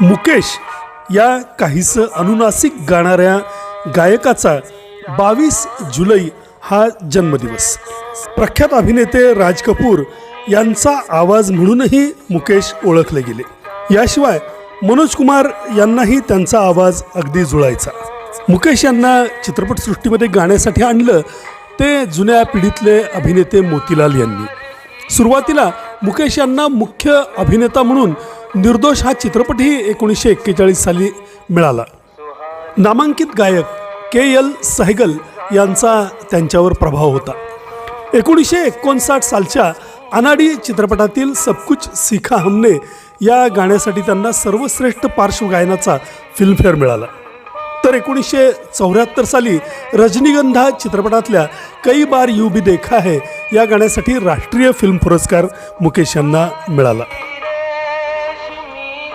मुकेश या काहीसं अनुनासिक गाणाऱ्या गायकाचा 22 जुलै हा जन्मदिवस. प्रख्यात अभिनेते राज कपूर यांचा आवाज म्हणूनही मुकेश ओळखले गेले. याशिवाय मनोज कुमार यांनाही त्यांचा आवाज अगदी जुळायचा. मुकेश यांना चित्रपटसृष्टीमध्ये गाण्यासाठी आणलं ते जुन्या पिढीतले अभिनेते मोतीलाल यांनी. सुरुवातीला मुकेश यांना मुख्य अभिनेता म्हणून निर्दोष हा चित्रपटही 1941 साली मिळाला. नामांकित गायक KL सहगल यांचा त्यांच्यावर प्रभाव होता. 1959 सालच्या अनाडी चित्रपटातील सब कुछ सीखा हमने या गाण्यासाठी त्यांना सर्वश्रेष्ठ पार्श्वगायनाचा फिल्मफेअर मिळाला. तर 1974 साली रजनीगंधा चित्रपटातल्या कई बार यूं भी देखा है या गाण्यासाठी राष्ट्रीय फिल्म पुरस्कार मुकेश यांना मिळाला.